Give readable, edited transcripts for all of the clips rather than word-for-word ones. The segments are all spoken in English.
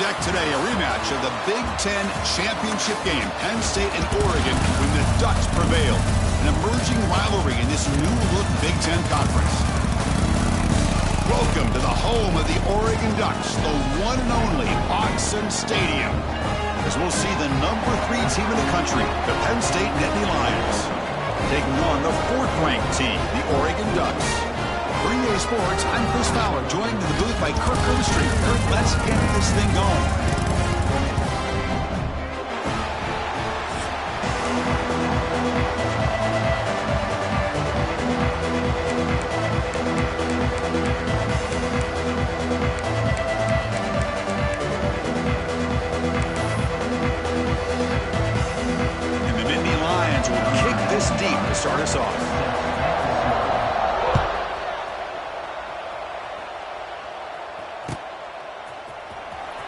deck today, a rematch of the Big Ten championship game. Penn State and Oregon when the Ducks prevailed. An emerging rivalry in this new-look Big Ten conference. Welcome to the home of the Oregon Ducks, the one and only Autzen Stadium. As we'll see the number 3 team in the country, the Penn State Nittany Lions, taking on the 4th-ranked team, the Oregon Ducks. For EA Sports, I'm Chris Fowler, joined in the booth by Kirk Overstreet. Kirk, let's get this thing going. And the Nittany Lions will kick this deep to start us off.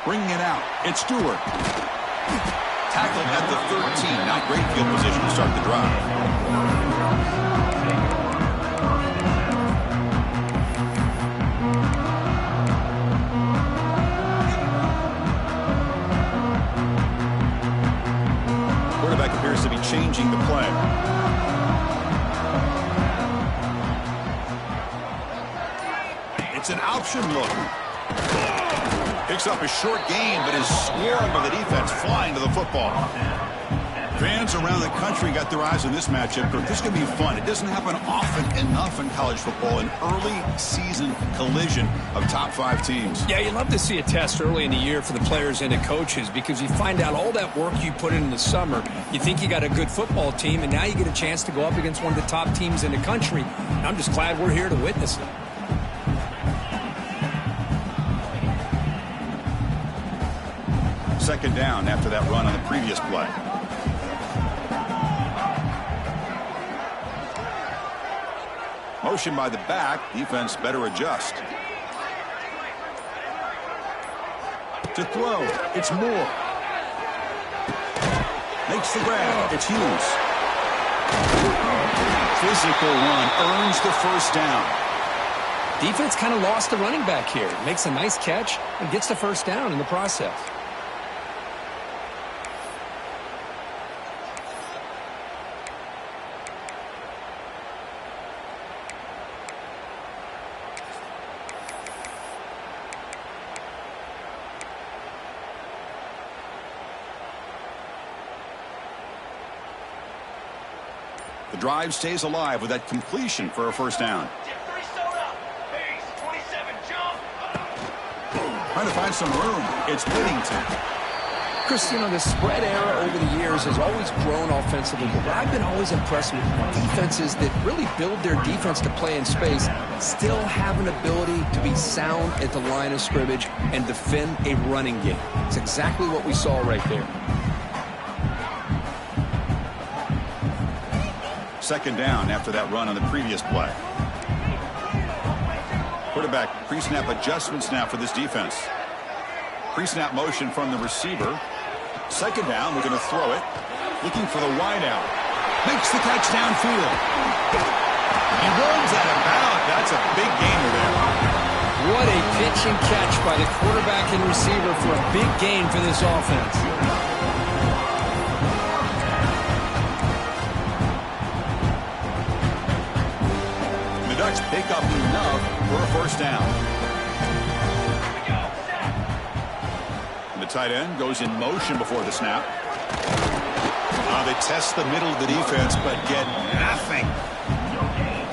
Bringing it out, it's Stewart. Tackled at the 13. Not great field position to start the drive. Quarterback appears to be changing the play. It's an option look. Picks up a short gain, but is swarmed by the defense flying to the football. Fans around the country got their eyes on this matchup. This is going to be fun. It doesn't happen often enough in college football, an early season collision of top 5 teams. Yeah, you love to see a test early in the year for the players and the coaches because you find out all that work you put in the summer. You think you got a good football team, and now you get a chance to go up against one of the top teams in the country. And I'm just glad we're here to witness it. Second down after that run on the previous play. Motion by the back. Defense better adjust. To throw. It's Moore. Makes the grab. It's Hughes. Physical run. Earns the first down. Defense kind of lost the running back here. Makes a nice catch and gets the first down in the process. The drive stays alive with that completion for a first down. Trying to find some room. It's Whittington. Chris, you know, the spread era over the years has always grown offensively, but I've been always impressed with defenses that really build their defense to play in space, still have an ability to be sound at the line of scrimmage and defend a running game. It's exactly what we saw right there. Second down after that run on the previous play. Quarterback pre-snap adjustments now for this defense. Pre-snap motion from the receiver. Second down, we're going to throw it. Looking for the wide out. Makes the catch downfield. He runs out of bounds. That's a big gainer there. What a pitch and catch by the quarterback and receiver for a big gain for this offense. Pick up enough for a first down. And the tight end goes in motion before the snap. They test the middle of the defense, but get nothing.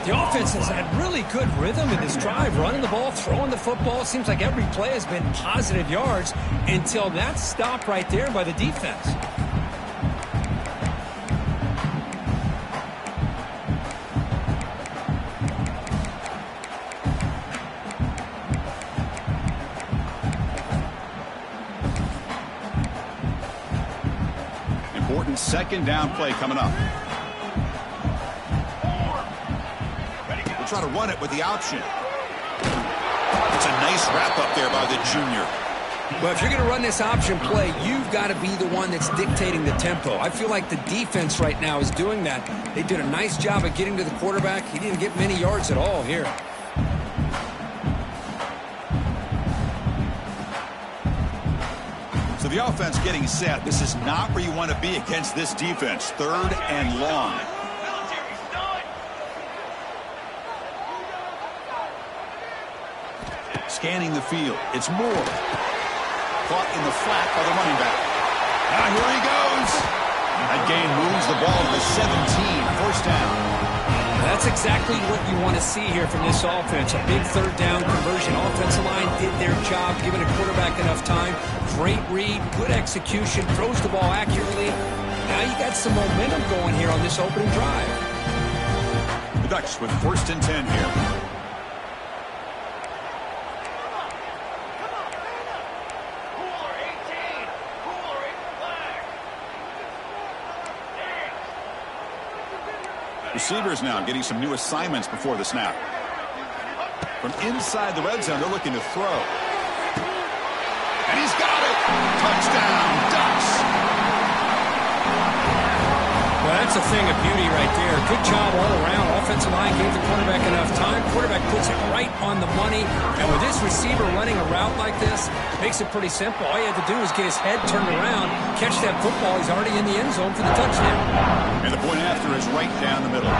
The offense has had really good rhythm in this drive, running the ball, throwing the football. It seems like every play has been positive yards until that stop right there by the defense. Second down play coming up. We'll try to run it with the option. It's a nice wrap up there by the junior. Well, if you're going to run this option play, you've got to be the one that's dictating the tempo. I feel like the defense right now is doing that. They did a nice job of getting to the quarterback. He didn't get many yards at all here. With the offense getting set, this is not where you want to be against this defense. 3rd and long. Scanning the field. It's Moore. Caught in the flat by the running back. Now here he goes. That gain moves the ball to the 17. 1st down. That's exactly what you want to see here from this offense. A big 3rd down conversion. Offensive line did their job, giving a quarterback enough time. Great read, good execution, throws the ball accurately. Now you got some momentum going here on this opening drive. The Ducks with 1st and 10 here. Receivers now getting some new assignments before the snap. From inside the red zone, they're looking to throw. And he's got it! Touchdown, Ducks! Well, that's a thing of beauty right there. Good job all around. Offensive line gave the quarterback enough time. Quarterback puts it right on the money. And with this receiver running a route like this, makes it pretty simple. All you have to do is get his head turned around, catch that football. He's already in the end zone for the touchdown. And the point after is right down the middle.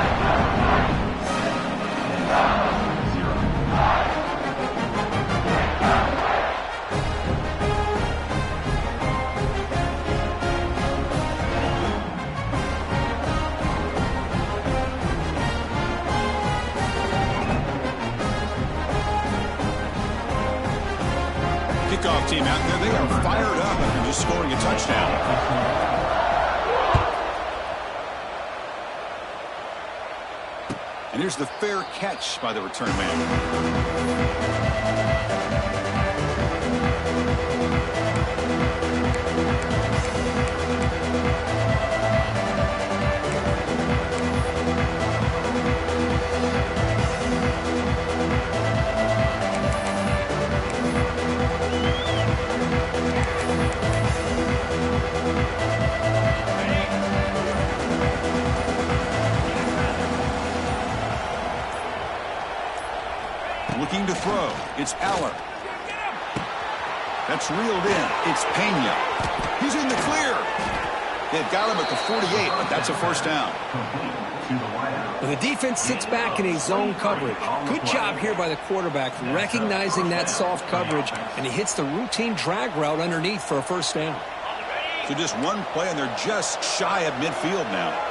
Kickoff team out there, they are fired up after just scoring a touchdown. And here's the fair catch by the return man. Looking to throw. It's Aller. That's reeled in. It's Pena. He's in the clear. They've got him at the 48, but that's a 1st down. Well, the defense sits back in a zone coverage. Good job here by the quarterback, recognizing that soft coverage, and he hits the routine drag route underneath for a 1st down. So just one play, and they're just shy of midfield now.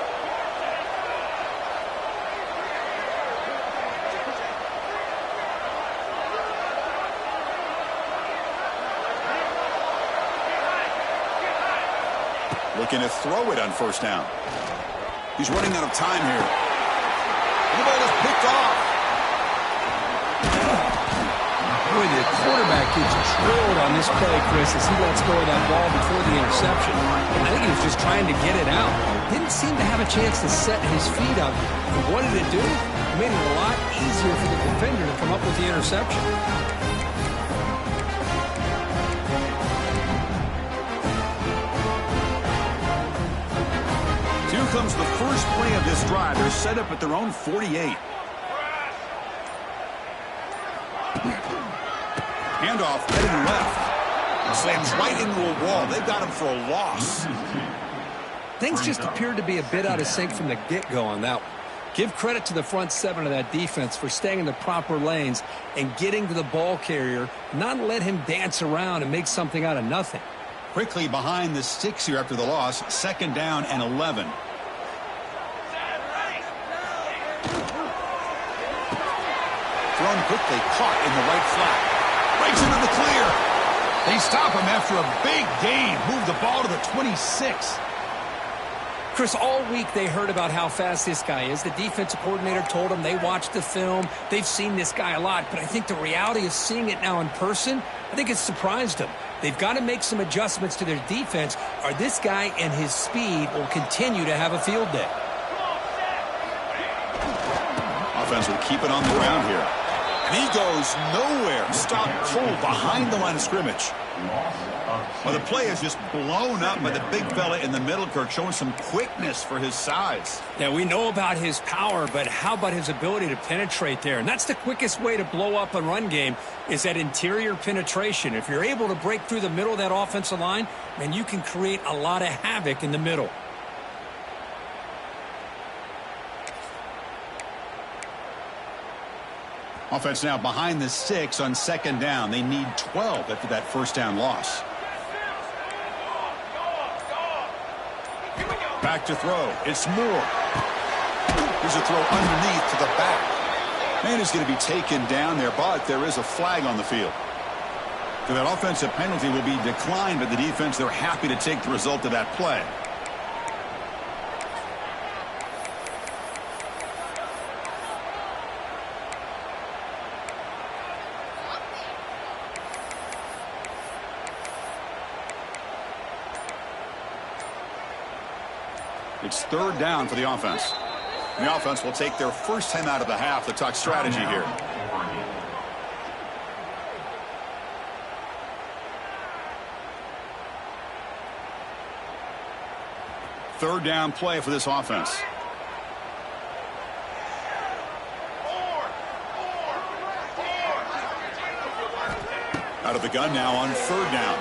Looking to throw it on 1st down. He's running out of time here. And the ball is picked off. Boy, the quarterback gets drilled on this play, Chris, as he lets go of that ball before the interception. I think he was just trying to get it out. Didn't seem to have a chance to set his feet up. And what did it do? It made it a lot easier for the defender to come up with the interception. Comes the first play of this drive. They're set up at their own 48. Handoff heading left. Slams right into a wall. They've got him for a loss. Things just appeared to be a bit out of sync from the get-go on that one. Give credit to the front 7 of that defense for staying in the proper lanes and getting to the ball carrier, not let him dance around and make something out of nothing. Quickly behind the sticks here after the loss. 2nd down and 11. Thrown quickly, caught in the right flat. Breaks into the clear. They stop him after a big gain. Move the ball to the 26. Chris, all week they heard about how fast this guy is. The defensive coordinator told them they watched the film. They've seen this guy a lot. But I think the reality of seeing it now in person, I think it's surprised them. They've got to make some adjustments to their defense, or this guy and his speed will continue to have a field day. Offense will keep it on the ground here. And he goes nowhere. Stop pull behind the line of scrimmage. Well, the play is just blown up by the big fella in the middle, Kirk, showing some quickness for his size. Yeah, we know about his power, but how about his ability to penetrate there? And that's the quickest way to blow up a run game, is that interior penetration. If you're able to break through the middle of that offensive line, then you can create a lot of havoc in the middle. Offense now behind the 6 on second down. They need 12 after that first down loss. Back to throw. It's Moore. Here's a throw underneath to the back. Man is going to be taken down there, but there is a flag on the field. So that offensive penalty will be declined by the defense. They're happy to take the result of that play. It's third down for the offense. And the offense will take their first time out of the half to talk strategy here. Third down play for this offense. Out of the gun now on third down.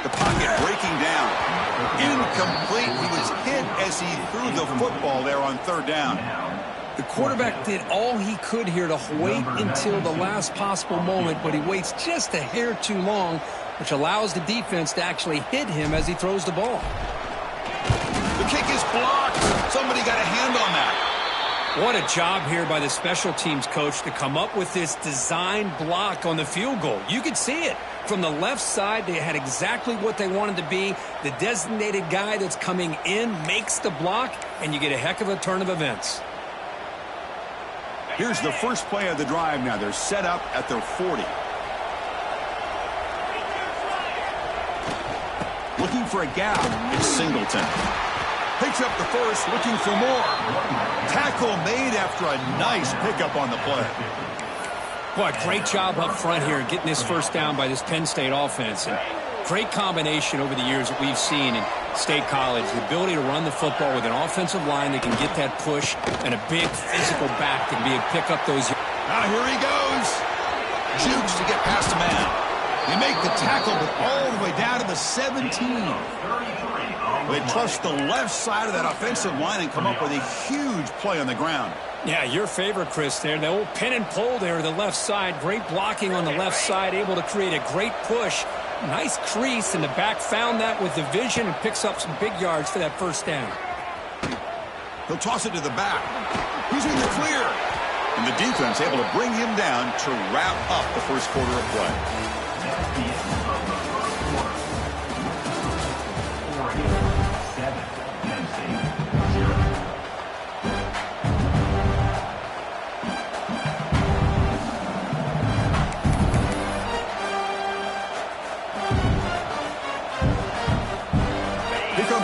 The pocket breaking down. Incomplete. He was hit as he threw the football there on third down. The quarterback did all he could here to wait until the last possible moment, but he waits just a hair too long, which allows the defense to actually hit him as he throws the ball. The kick is blocked. Somebody got a hand on that. What a job here by the special teams coach to come up with this design block on the field goal. You could see it. From the left side, they had exactly what they wanted to be. The designated guy that's coming in makes the block, and you get a heck of a turn of events. Here's the first play of the drive now. They're set up at their 40. Looking for a gap. It's Singleton. Picks up the first, looking for more. Tackle made after a nice pickup on the play. Boy, great job up front here getting this first down by this Penn State offense. And great combination over the years that we've seen in State College. The ability to run the football with an offensive line that can get that push and a big physical back that can be able to pick up those. Now here he goes. Jukes to get past a man. They make the tackle, but all the way down to the 17. They trust the left side of that offensive line and come up with a huge play on the ground. Yeah, your favorite, Chris, there. The old pin and pull there, the left side. Great blocking on the left side, able to create a great push. Nice crease, and the back found that with the vision and picks up some big yards for that first down. He'll toss it to the back. He's in the clear. And the defense able to bring him down to wrap up the first quarter of play.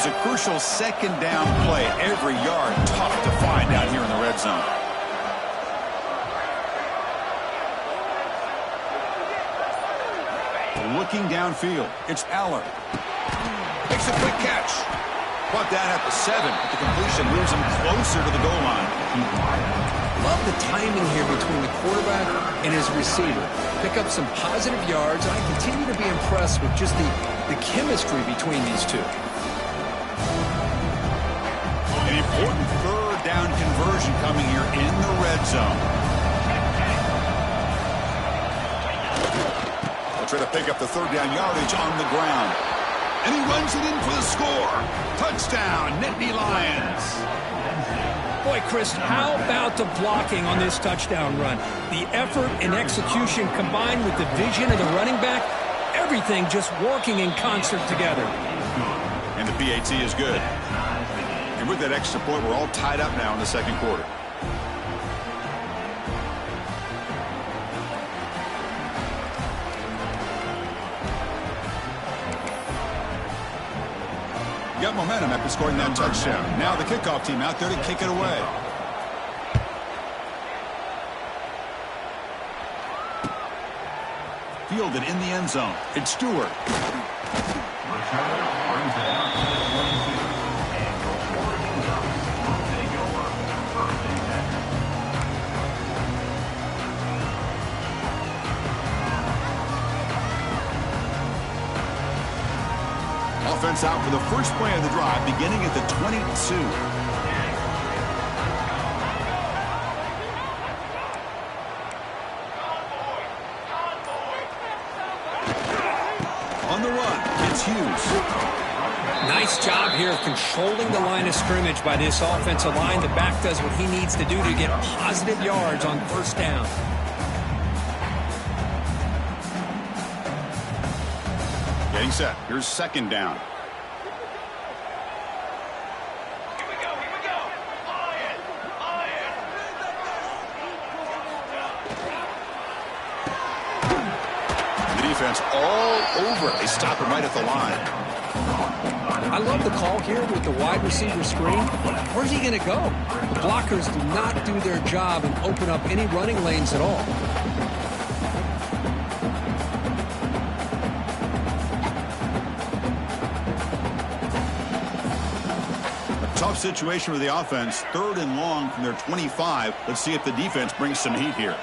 A crucial second down play. Every yard tough to find down here in the red zone. Looking downfield, it's Aller. Makes a quick catch. Brought down at the 7, but the completion moves him closer to the goal line. Love the timing here between the quarterback and his receiver. Pick up some positive yards, and I continue to be impressed with just the chemistry between these two. An important third down conversion coming here in the red zone. They'll try to pick up the third down yardage on the ground. And he runs it in for the score. Touchdown, Nittany Lions. Boy, Chris, how about the blocking on this touchdown run? The effort and execution combined with the vision of the running back, everything just working in concert together. And the PAT is good. And with that extra point, we're all tied up now in the second quarter. Got momentum after scoring that touchdown. Now the kickoff team out there to kick it away. fielded in the end zone. It's Stewart. Offense out for the first play of the drive, beginning at the 22. On the run, it's Hughes. Nice job here of controlling the line of scrimmage by this offensive line. The back does what he needs to do to get positive yards on first down. Getting set. Here's second down. The defense all over it. They stop him right at the line. I love the call here with the wide receiver screen. Where's he going to go? The blockers do not do their job and open up any running lanes at all. Tough situation for the offense. 3rd and long from their 25. Let's see if the defense brings some heat here.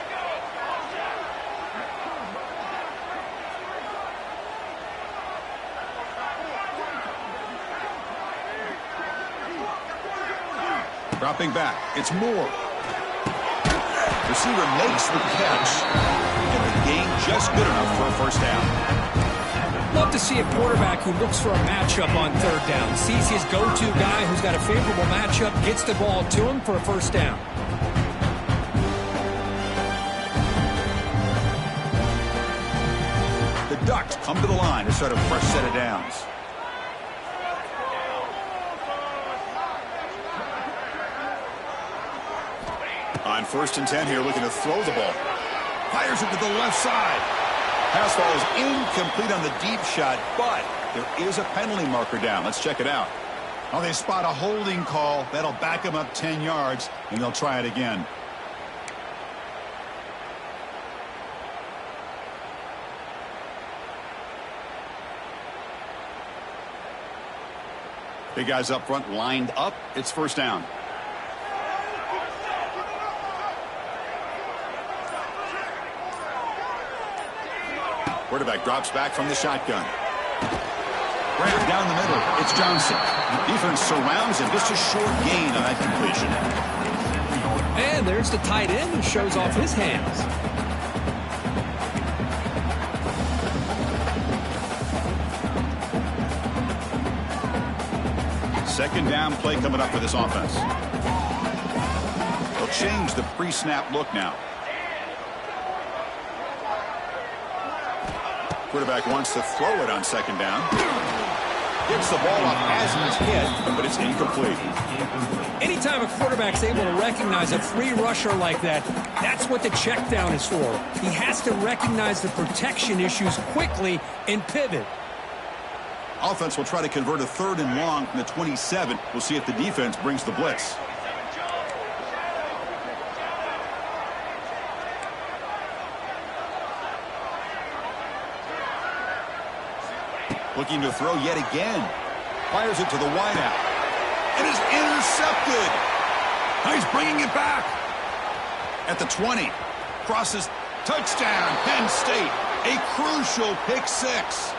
Dropping back. It's Moore. Receiver makes the catch. And the gain just good enough for a first down. Love to see a quarterback who looks for a matchup on 3rd down. Sees his go-to guy who's got a favorable matchup, gets the ball to him for a first down. The Ducks come to the line to start a fresh set of downs. On 1st and 10 here, looking to throw the ball. Fires it to the left side. Pass ball is incomplete on the deep shot, but there is a penalty marker down. Let's check it out. Oh, they spot a holding call. That'll back them up 10 yards, and they'll try it again. Big guys up front lined up. It's first down. Quarterback drops back from the shotgun. Grab down the middle. It's Johnson. The defense surrounds him. Just a short gain on that completion. And there's the tight end who shows off his hands. Second down play coming up for this offense. They'll change the pre-snap look now. Quarterback wants to throw it on second down. Gets the ball off as he's hit, but it's incomplete. Anytime a quarterback's able to recognize a free rusher like that, that's what the check down is for. He has to recognize the protection issues quickly and pivot. Offense will try to convert a 3rd and long from the 27. We'll see if the defense brings the blitz. Looking to throw yet again. Fires it to the wideout. It is intercepted. Now he's bringing it back. At the 20. Crosses. Touchdown. Penn State. A crucial pick 6.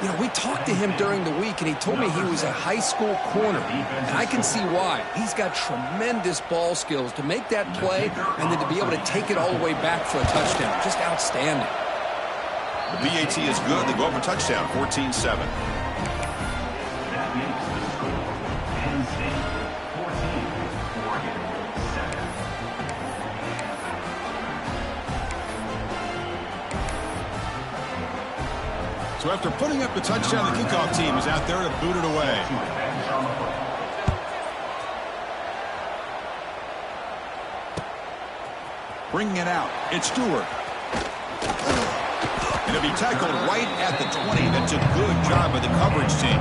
You know, we talked to him during the week, and he told me he was a high school corner. And I can see why. He's got tremendous ball skills to make that play and then to be able to take it all the way back for a touchdown. Just outstanding. The PAT is good. They go up a touchdown, 14-7. So after putting up the touchdown, the kickoff team is out there to boot it away. Bringing it out. It's Stewart. And he'll be tackled right at the 20. That's a good job by the coverage team.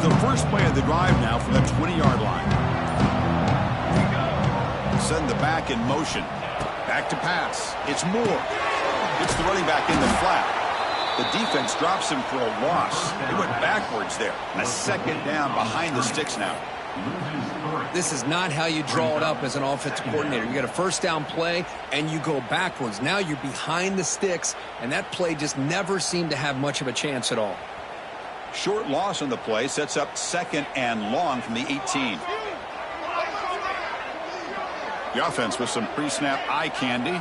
the first play of the drive now from the 20-yard line. Send the back in motion. Back to pass. It's Moore. Gets the running back in the flat. The defense drops him for a loss. He went backwards there. A second down behind the sticks now. This is not how you draw it up as an offensive coordinator. You got a first down play, and you go backwards. Now you're behind the sticks, and that play just never seemed to have much of a chance at all. Short loss on the play sets up second and long from the 18. The offense with some pre-snap eye candy.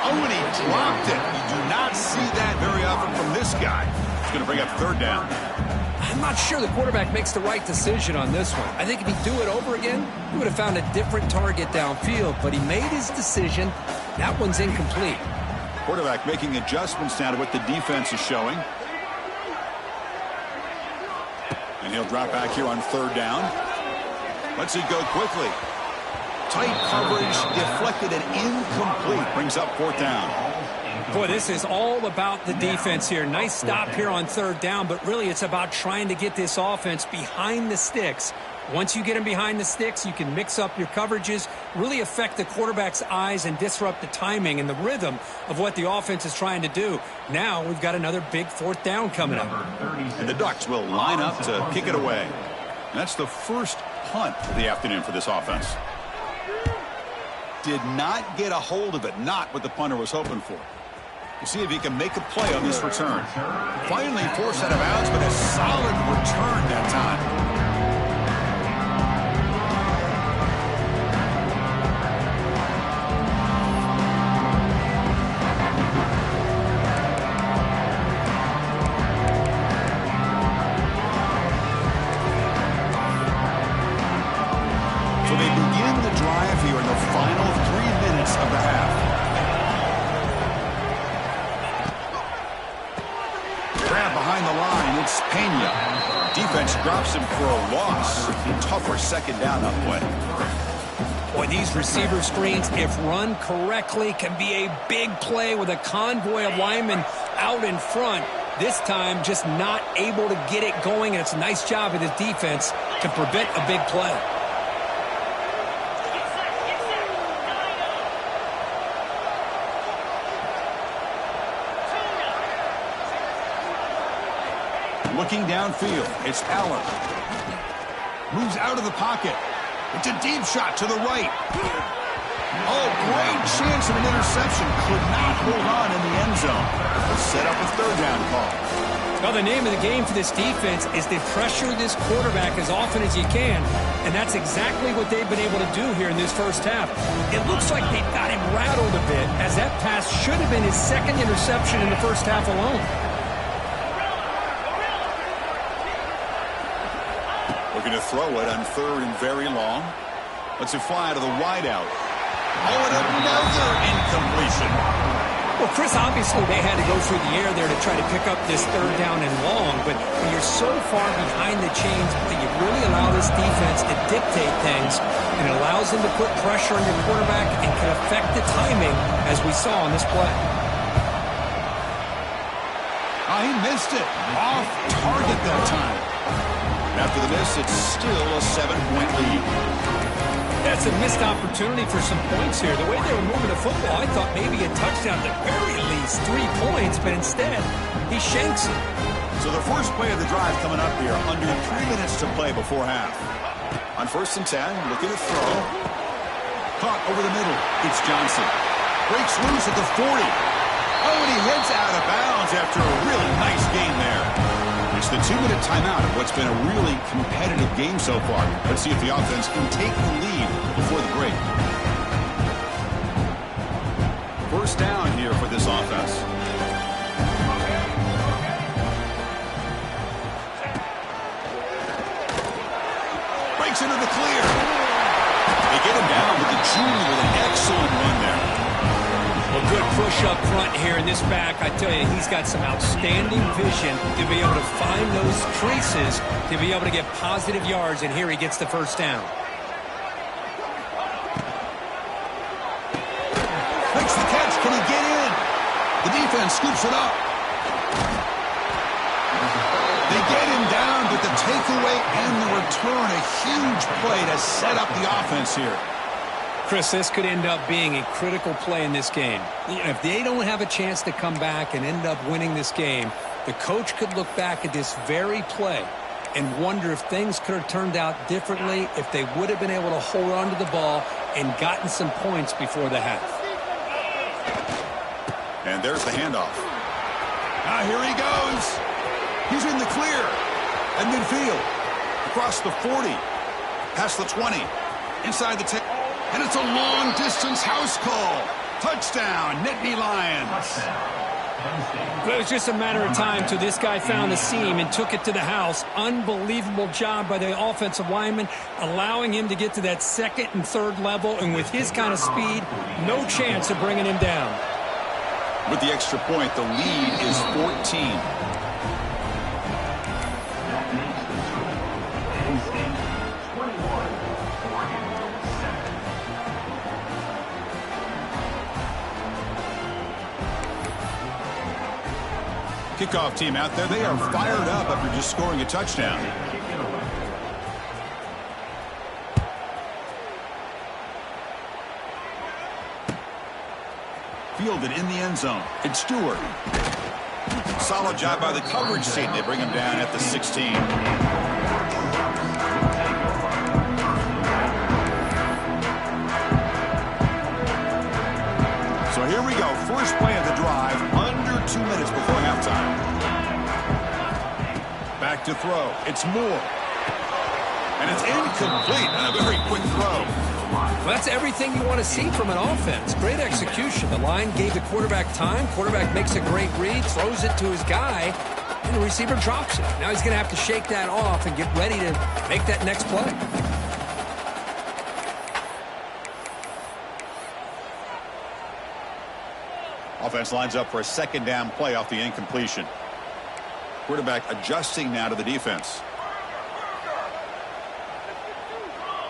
Oh, and he dropped it. You do not see that very often from this guy. He's going to bring up third down. I'm not sure the quarterback makes the right decision on this one. I think if he'd do it over again, he would have found a different target downfield, but he made his decision. That one's incomplete. Quarterback making adjustments now to what the defense is showing. And he'll drop back here on third down. Lets it go quickly. Tight coverage, deflected and incomplete. Brings up fourth down. Boy, this is all about the defense here. Nice stop here on third down, but really it's about trying to get this offense behind the sticks. Once you get them behind the sticks, you can mix up your coverages, really affect the quarterback's eyes and disrupt the timing and the rhythm of what the offense is trying to do. Now we've got another big fourth down coming up. And the Ducks will line up to kick it away. And that's the first punt of the afternoon for this offense. Did not get a hold of it, not what the punter was hoping for. We'll see if he can make a play on this return. Finally forced out of bounds, but a solid return that time. So they begin the drive here in the final 3 minutes of the half. Grab behind the line, it's Pena. Defense drops him for a loss. Tougher second down that play. Boy, these receiver screens, if run correctly, can be a big play with a convoy of linemen out in front. This time, just not able to get it going, and it's a nice job of the defense to prevent a big play. Looking downfield, it's Allen. Moves out of the pocket. It's a deep shot to the right. Oh, great chance of an interception. Could not hold on in the end zone. Let's set up a third down call. Well, the name of the game for this defense is to pressure this quarterback as often as you can, and that's exactly what they've been able to do here in this first half. It looks like they've got him rattled a bit, as that pass should have been his second interception in the first half alone. Looking to throw it on third and very long. Lets it fly to the wideout. Oh, and another incompletion. Well, Chris, obviously they had to go through the air there to try to pick up this third down and long, but when you're so far behind the chains, you really allow this defense to dictate things, and it allows them to put pressure on your quarterback and can affect the timing, as we saw on this play. Oh, he missed it. Off target that time. After the miss, it's still a 7-point lead. That's a missed opportunity for some points here. The way they were moving the football, I thought maybe a touchdown, at the very least 3 points, but instead, he shanks it. So the first play of the drive coming up here, under 3 minutes to play before half. On 1st and 10, looking to throw. Caught over the middle. It's Johnson. Breaks loose at the 40. Oh, and he heads out of bounds after a really nice game there. It's the 2-minute timeout of what's been a really competitive game so far. Let's see if the offense can take the lead before the break. First down here for this offense. Breaks into the clear. They get him down with the junior with an excellent run there. Well, good push up front here in this back. I tell you, he's got some outstanding vision to be able to find those creases, to be able to get positive yards, and here he gets the first down. Makes the catch. Can he get in? The defense scoops it up. They get him down, but the takeaway and the return, a huge play to set up the offense here. Chris, this could end up being a critical play in this game. If they don't have a chance to come back and end up winning this game, the coach could look back at this very play and wonder if things could have turned out differently if they would have been able to hold on to the ball and gotten some points before the half. And there's the handoff. Now here he goes. He's in the clear. At midfield. Across the 40. Past the 20. Inside the 10. And it's a long-distance house call. Touchdown, Nittany Lions. It was just a matter of time till this guy found the seam and took it to the house. Unbelievable job by the offensive lineman, allowing him to get to that second and third level. And with his kind of speed, no chance of bringing him down. With the extra point, the lead is 14. Kickoff team out there, they are fired up after just scoring a touchdown. Fielded in the end zone. It's Stewart. Solid job by the coverage team. They bring him down at the 16. So here we go. First play of the drive. Under 2 minutes before halftime. Back to throw. It's Moore. And it's incomplete on a very quick throw. Well, that's everything you want to see from an offense. Great execution. The line gave the quarterback time. Quarterback makes a great read, throws it to his guy, and the receiver drops it. Now he's going to have to shake that off and get ready to make that next play. Offense lines up for a second down play off the incompletion. Quarterback adjusting now to the defense.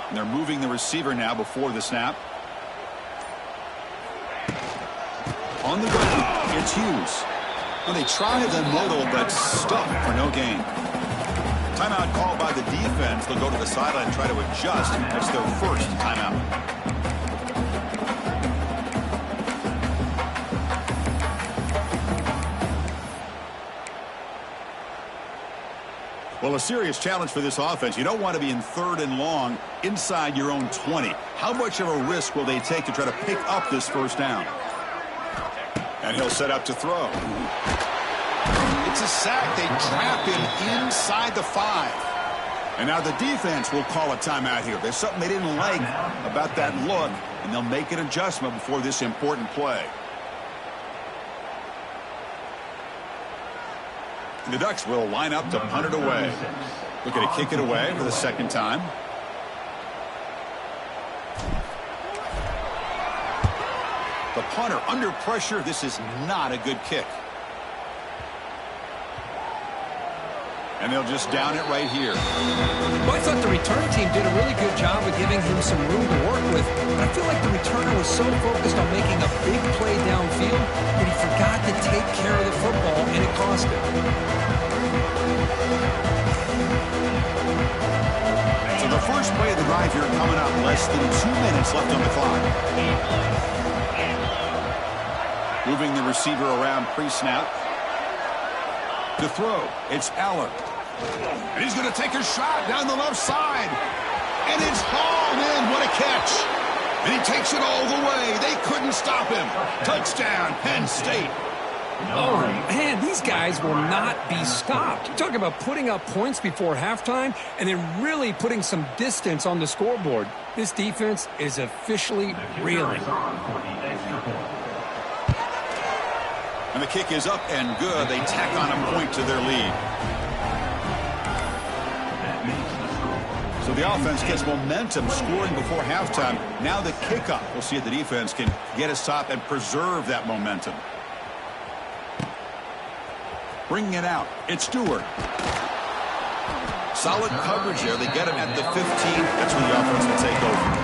And they're moving the receiver now before the snap. On the ground, it's Hughes. Well, they tried the middle, but stuck for no gain. Timeout called by the defense. They'll go to the sideline and try to adjust. That's their first timeout. Well, a serious challenge for this offense. You don't want to be in 3rd and long inside your own 20. How much of a risk will they take to try to pick up this first down? And he'll set up to throw. It's a sack. They trap him inside the 5. And now the defense will call a timeout here. There's something they didn't like about that look, and they'll make an adjustment before this important play. The Ducks will line up to punt it away. Looking to kick it away for the second time. The punter under pressure. This is not a good kick. And they'll just down it right here. Well, I thought the return team did a really good job of giving him some room to work with. But I feel like the returner was so focused on making a big play downfield that he forgot to take care of the football, and it cost him. So the first play of the drive here coming up. Less than 2 minutes left on the clock. Moving the receiver around pre-snap. To throw, it's Aller. And he's going to take a shot down the left side. And it's hauled in. What a catch. And he takes it all the way. They couldn't stop him. Touchdown, Penn State. Oh, man, these guys will not be stopped. You're talking about putting up points before halftime and then really putting some distance on the scoreboard. This defense is officially reeling. And the kick is up and good. They tack on a point to their lead. So the offense gets momentum, scoring before halftime. Now the kickoff. We'll see if the defense can get a stop and preserve that momentum. Bringing it out, it's Stewart. Solid coverage there. They get him at the 15. That's when the offense will take over.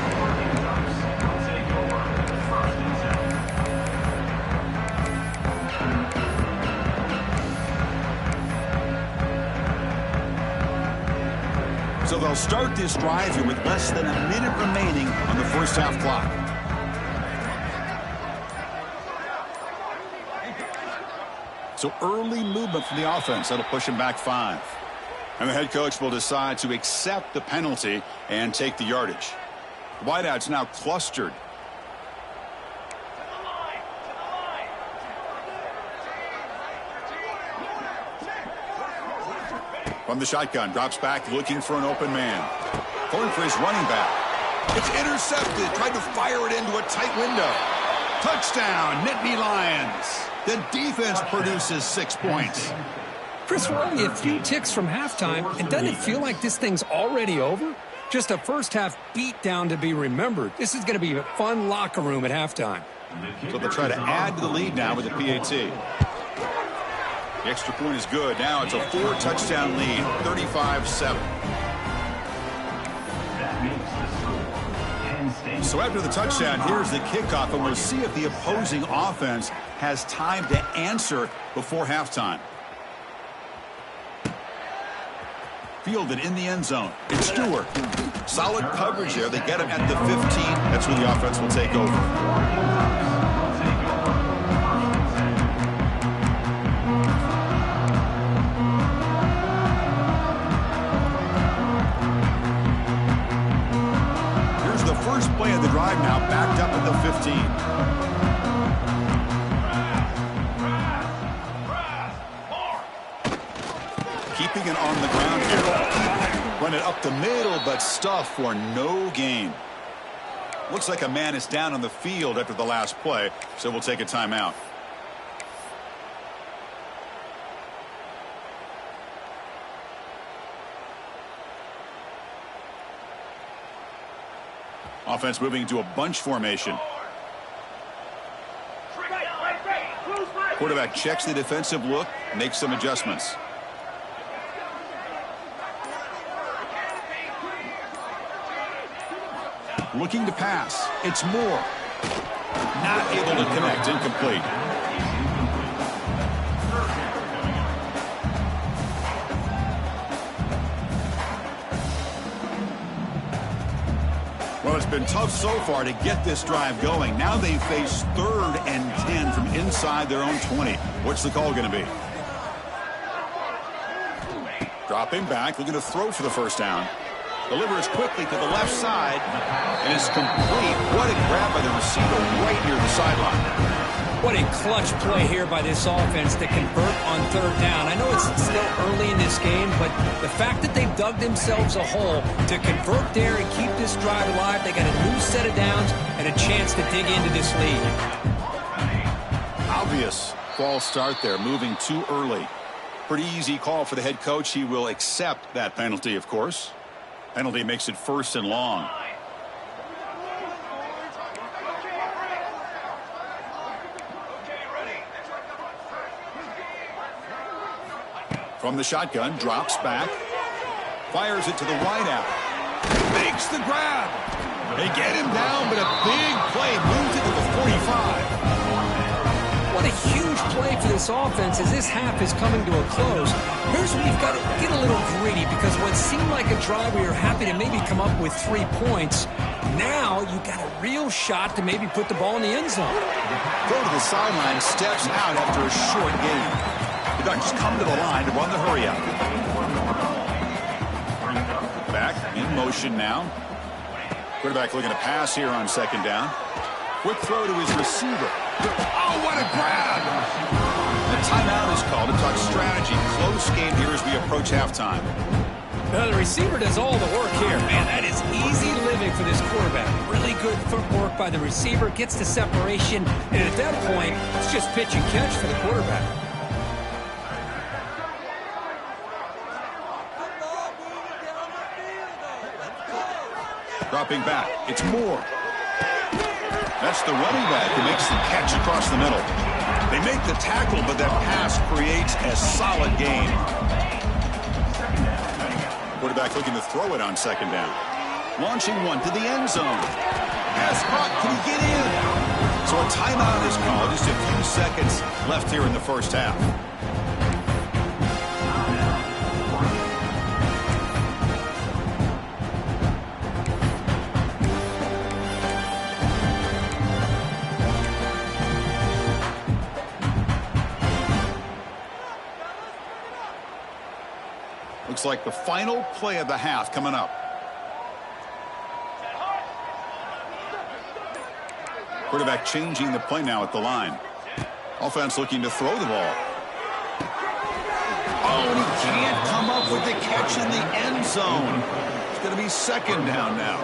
So they'll start this drive here with less than a minute remaining on the first half clock. So early movement from the offense. That'll push him back 5. And the head coach will decide to accept the penalty and take the yardage. The wideout's now clustered. From the shotgun, drops back looking for an open man. Going for his running back. It's intercepted. Tried to fire it into a tight window. Touchdown, Nittany Lions. The defense produces 6 points. Chris, we're only a few ticks from halftime, and doesn't it feel like this thing's already over? Just a first-half beatdown to be remembered. This is going to be a fun locker room at halftime. So they'll try to add to the lead now with the PAT. The extra point is good. Now it's a 4-touchdown lead, 35-7. So after the touchdown, here's the kickoff, and we'll see if the opposing offense has time to answer before halftime. Fielded in the end zone. It's Stewart. Solid coverage there. They get him at the 15. That's where the offense will take over. First play of the drive now, backed up at the 15. Keeping it on the ground here. Run it up the middle, but stuff for no gain. Looks like a man is down on the field after the last play, so we'll take a timeout. Offense moving into a bunch formation. Quarterback checks the defensive look, makes some adjustments. Looking to pass. It's Moore. Not able to connect. Incomplete. Well, it's been tough so far to get this drive going. Now they face 3rd and 10 from inside their own 20. What's the call going to be? Dropping back, looking to throw for the first down. Delivers quickly to the left side, and it's complete. What a grab by the receiver right near the sideline. What a clutch play here by this offense to convert on 3rd down. I know it's still early in this game, but the fact that they've dug themselves a hole to convert there and keep this drive alive, they got a new set of downs and a chance to dig into this lead. Obvious false start there, moving too early. Pretty easy call for the head coach. He will accept that penalty, of course. Penalty makes it 1st and long. From the shotgun, drops back, fires it to the wideout, makes the grab. They get him down, but a big play moves it to the 45. What a huge play for this offense as this half is coming to a close. Here's where you've got to get a little greedy, because what seemed like a drive where you're happy to maybe come up with 3 points, now you got a real shot to maybe put the ball in the end zone. Go to the sideline, steps out after a short game. The Ducks come to the line to run the hurry up. Back in motion now. Quarterback looking to pass here on 2nd down. Quick throw to his receiver. Oh, what a grab! The timeout is called to talk strategy. Close game here as we approach halftime. Now the receiver does all the work here. Man, that is easy living for this quarterback. Really good footwork by the receiver. Gets the separation. And at that point, it's just pitch and catch for the quarterback. Dropping back. It's Moore. That's the running back who makes the catch across the middle. They make the tackle, but that pass creates a solid gain. Quarterback looking to throw it on 2nd down. Launching one to the end zone. Pass caught. Can he get in? So a timeout is called. Just a few seconds left here in the first half. Looks like the final play of the half coming up. Quarterback changing the play now at the line. Offense looking to throw the ball. Oh, and he can't come up with the catch in the end zone. It's going to be second down now.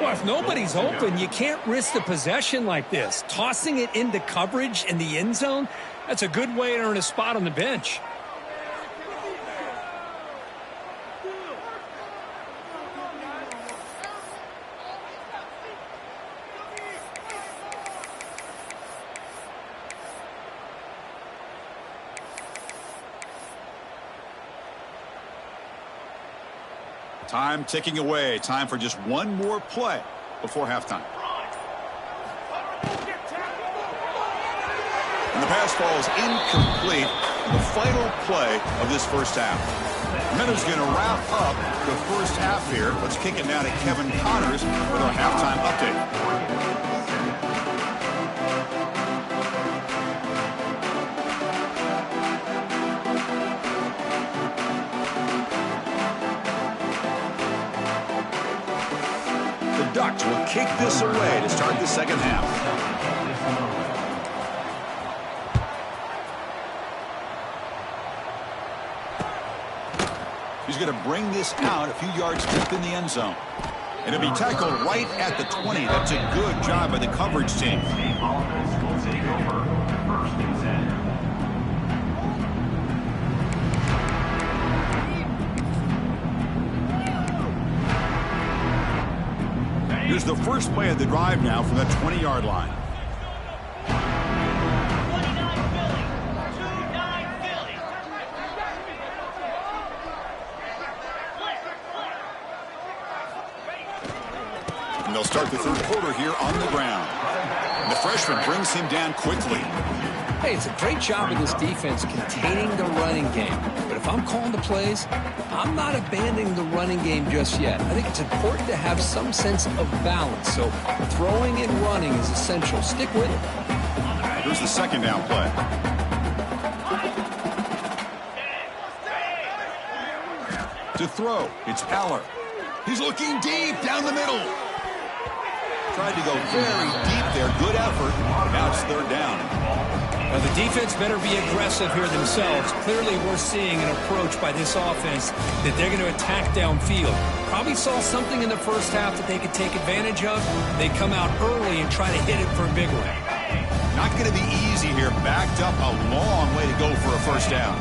Well, if nobody's open, you can't risk the possession like this. Tossing it into coverage in the end zone, that's a good way to earn a spot on the bench. Time ticking away. Time for just one more play before halftime. And the pass falls incomplete. The final play of this first half. Minutes going to wrap up the first half here. Let's kick it now to Kevin Connors with our halftime update. Ducks will kick this away to start the second half. He's going to bring this out a few yards deep in the end zone. And it'll be tackled right at the 20. That's a good job by the coverage team. Here's the first play of the drive now from the 20-yard line. And they'll start the third quarter here on the ground. And the freshman brings him down quickly. Hey, it's a great job of this defense containing the running game. But if I'm calling the plays, I'm not abandoning the running game just yet. I think it's important to have some sense of balance. So throwing and running is essential. Stick with it. Here's the second down play. To throw, it's Aller. He's looking deep down the middle. Tried to go very deep there. Good effort. Now it's third down. Now, the defense better be aggressive here themselves. Clearly, we're seeing an approach by this offense that they're going to attack downfield. Probably saw something in the first half that they could take advantage of. They come out early and try to hit it for a big one. Not going to be easy here. Backed up a long way to go for a first down.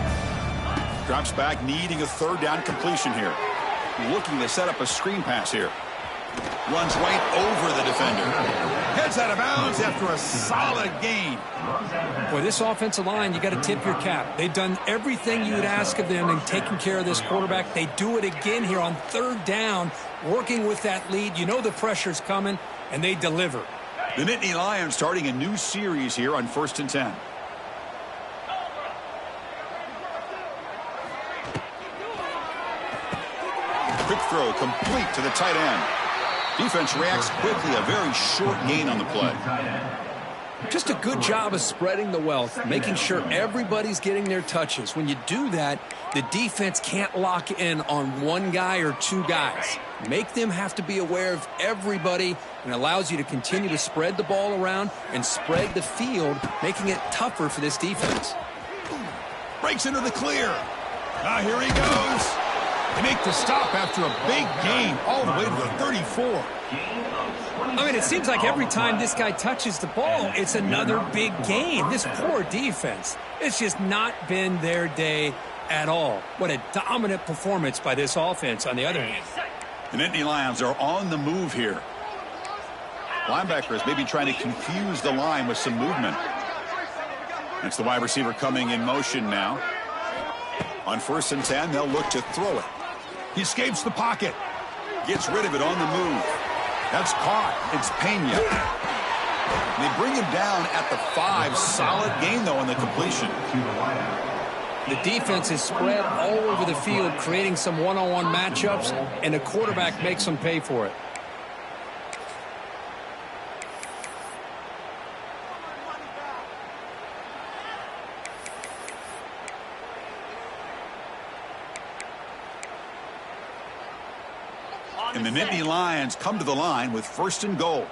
Drops back, needing a third down completion here. Looking to set up a screen pass here. Runs right over the defender. Heads out of bounds after a solid gain. Boy, this offensive line, you got to tip your cap. They've done everything you would ask of them in taking care of this quarterback. They do it again here on third down, working with that lead. You know the pressure's coming, and they deliver. The Nittany Lions starting a new series here on 1st and 10. Quick throw complete to the tight end. Defense reacts quickly, a very short gain on the play. Just a good job of spreading the wealth, making sure everybody's getting their touches. When you do that, the defense can't lock in on one guy or two guys. Make them have to be aware of everybody, and allows you to continue to spread the ball around and spread the field, making it tougher for this defense. Breaks into the clear. Now here he goes. They make the stop after a big gain all the way to the 34. I mean, it seems like every time this guy touches the ball, it's another big gain. This poor defense, it's just not been their day at all. What a dominant performance by this offense on the other hand. The Nittany Lions are on the move here. Linebackers maybe trying to confuse the line with some movement. That's the wide receiver coming in motion now. On 1st and 10, they'll look to throw it. He escapes the pocket. Gets rid of it on the move. That's caught. It's Pena. They bring him down at the 5. Solid gain, though, on the completion. The defense is spread all over the field, creating some one-on-one matchups, and the quarterback makes them pay for it. And the Nittany Lions come to the line with 1st and goal.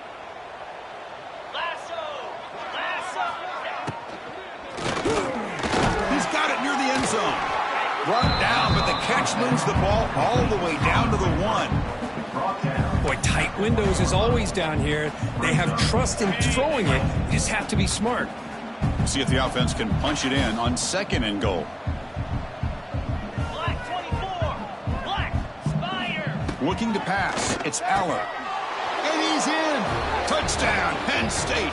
He's got it near the end zone. Brought down, but the catch moves the ball all the way down to the 1. Boy, tight windows is always down here. They have trust in throwing it. You just have to be smart. See if the offense can punch it in on 2nd and goal. Black 24. Black Spider. Looking to pass. It's Aller. And he's in. Touchdown, Penn State.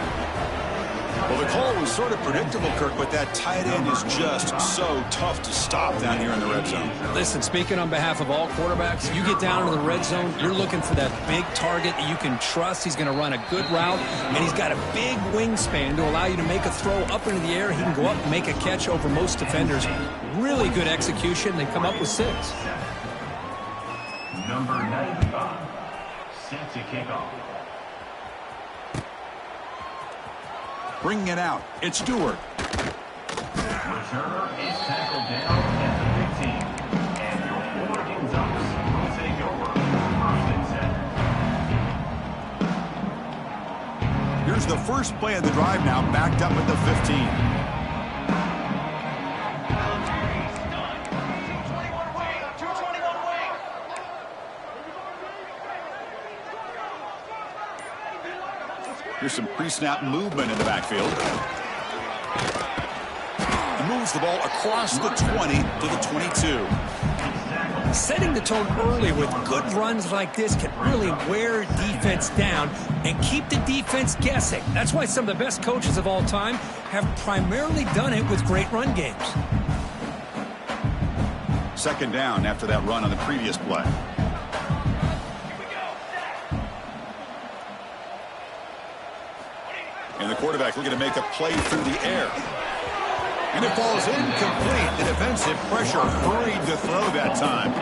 Well, the call was sort of predictable, Kirk, but that tight end is just so tough to stop down here in the red zone. Listen, speaking on behalf of all quarterbacks, you get down into the red zone, you're looking for that big target that you can trust. He's going to run a good route, and he's got a big wingspan to allow you to make a throw up into the air. He can go up and make a catch over most defenders. Really good execution. They come up with 6. Number 95, set to kick off. Bringing it out. It's Stewart. Returner is tackled down at the 15. And your Oregon Ducks will take over 1st and 10. Here's the first play of the drive now, backed up at the 15. Here's some pre-snap movement in the backfield. He moves the ball across the 20 to the 22. Setting the tone early with good runs like this can really wear defense down and keep the defense guessing. That's why some of the best coaches of all time have primarily done it with great run games. 2nd down after that run on the previous play. And the quarterback looking to make a play through the air. And it falls incomplete. The defensive pressure hurried the throw that time.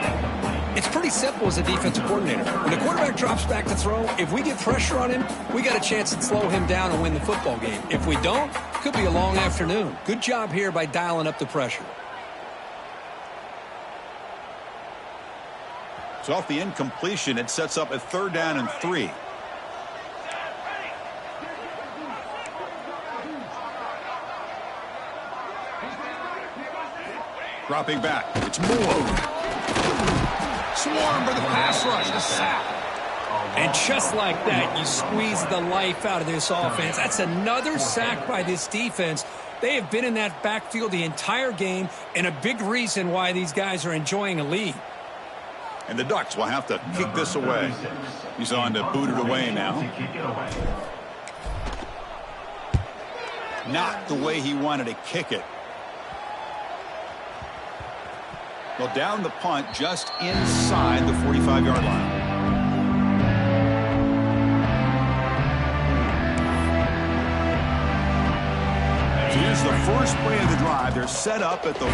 It's pretty simple as a defensive coordinator. When the quarterback drops back to throw, if we get pressure on him, we got a chance to slow him down and win the football game. If we don't, it could be a long afternoon. Good job here by dialing up the pressure. So off the incompletion, it sets up a 3rd down and 3. Dropping back. It's Moore. Swarm for the pass rush. The sack. And just like that, you squeeze the life out of this offense. That's another sack by this defense. They have been in that backfield the entire game, and a big reason why these guys are enjoying a lead. And the Ducks will have to kick this away. He's on to boot it away now. Not the way he wanted to kick it. Well, down the punt just inside the 45-yard line. So here's the first play of the drive. They're set up at the 43.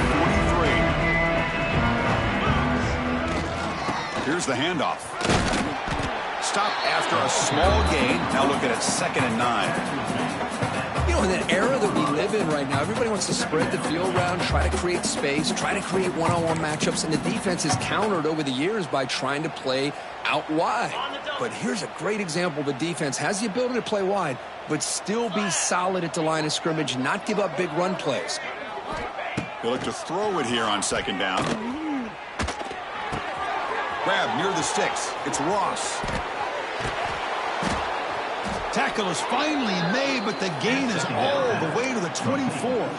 Here's the handoff. Stop after a small gain. Now looking at 2nd and 9. You know, in that era that we live in right now, everybody wants to spread the field around, try to create space, try to create one-on-one matchups, and the defense is countered over the years by trying to play out wide. But here's a great example. The defense has the ability to play wide, but still be solid at the line of scrimmage, not give up big run plays. They look to throw it here on 2nd down. Grab near the sticks. It's Ross. Tackle is finally made, but the gain is all the way to the 24.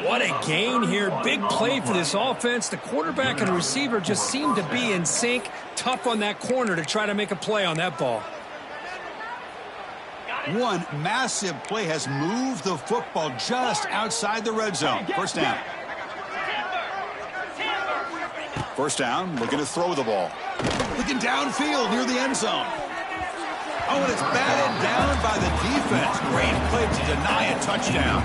What a gain here. Big play for this offense. The quarterback and receiver just seem to be in sync. Tough on that corner to try to make a play on that ball. One massive play has moved the football just outside the red zone. 1st down. 1st down, looking to throw the ball. Looking downfield near the end zone. Oh, and it's batted down by the defense. Great play to deny a touchdown.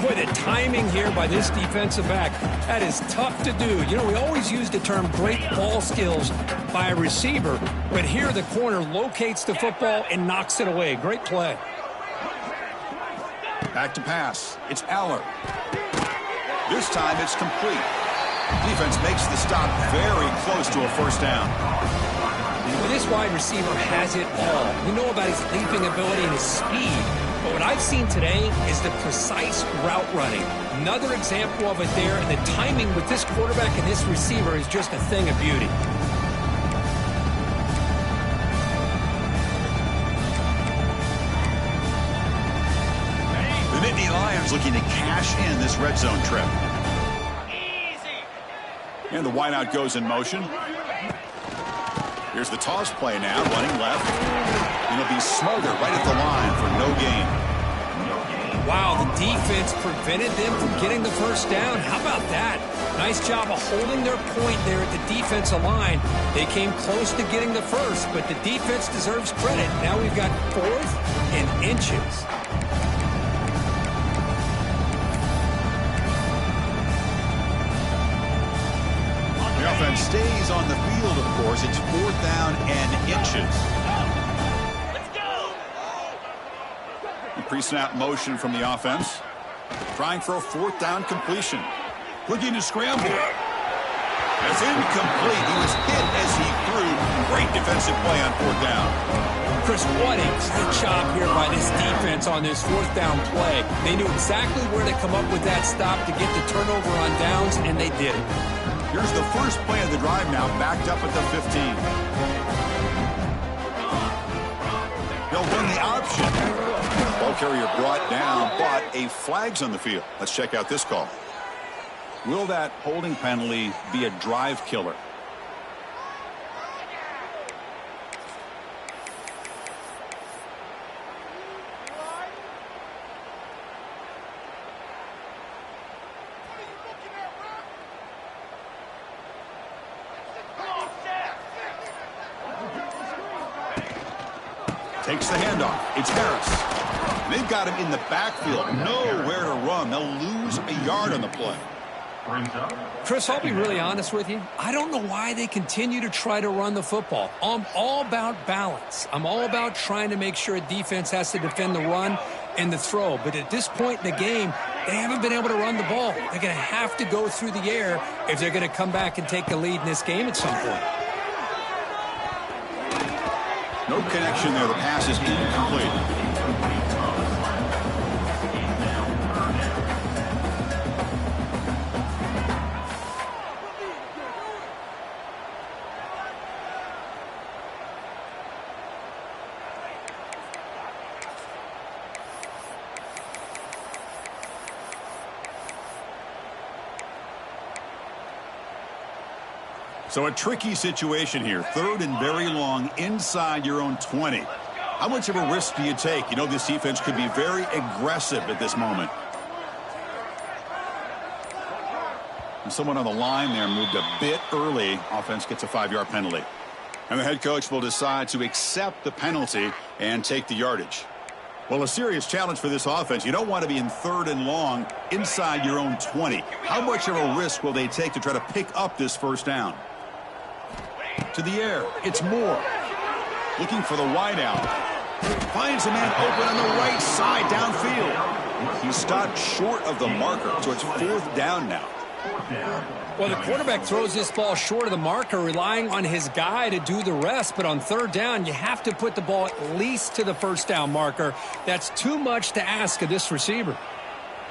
Boy, the timing here by this defensive back, that is tough to do. You know, we always use the term great ball skills by a receiver, but here the corner locates the football and knocks it away. Great play. Back to pass. It's Aller. This time it's complete. Defense makes the stop very close to a first down. Well, this wide receiver has it all. We know about his leaping ability and his speed, but what I've seen today is the precise route running. Another example of it there, and the timing with this quarterback and this receiver is just a thing of beauty. The Nittany Lions looking to cash in this red zone trip. Easy. And the wideout goes in motion. Here's the toss play now, running left. And it'll be smothered right at the line for no gain. Wow, the defense prevented them from getting the first down. How about that? Nice job of holding their point there at the defensive line. They came close to getting the first, but the defense deserves credit. Now we've got 4th and inches. The offense stays on the field, of course. It's 4th down and inches. Let's go. The pre-snap motion from the offense. Trying for a 4th down completion. Looking to scramble. That's incomplete. He was hit as he threw. Great defensive play on 4th down. Chris, what a great job here by this defense on this 4th down play. They knew exactly where to come up with that stop to get the turnover on downs, and they did it. Here's the first play of the drive now, backed up at the 15. They'll run the option. Ball carrier brought down, but a flag's on the field. Let's check out this call. Will that holding penalty be a drive killer? Takes the handoff. It's Harris. They've got him in the backfield. Nowhere to run. They'll lose a yard on the play. Chris, I'll be really honest with you. I don't know why they continue to try to run the football. I'm all about balance. I'm all about trying to make sure a defense has to defend the run and the throw. But at this point in the game, they haven't been able to run the ball. They're going to have to go through the air if they're going to come back and take the lead in this game at some point. No connection there. The pass is incomplete. So a tricky situation here. 3rd and very long inside your own 20. How much of a risk do you take? You know this defense could be very aggressive at this moment. And someone on the line there moved a bit early. Offense gets a 5-yard penalty. And the head coach will decide to accept the penalty and take the yardage. Well, a serious challenge for this offense. You don't want to be in 3rd and long inside your own 20. How much of a risk will they take to try to pick up this first down? To the air. It's Moore. Looking for the wideout. Finds a man open on the right side downfield. He stopped short of the marker, so it's 4th down now. Well, the quarterback throws this ball short of the marker, relying on his guy to do the rest. But on 3rd down, you have to put the ball at least to the first down marker. That's too much to ask of this receiver.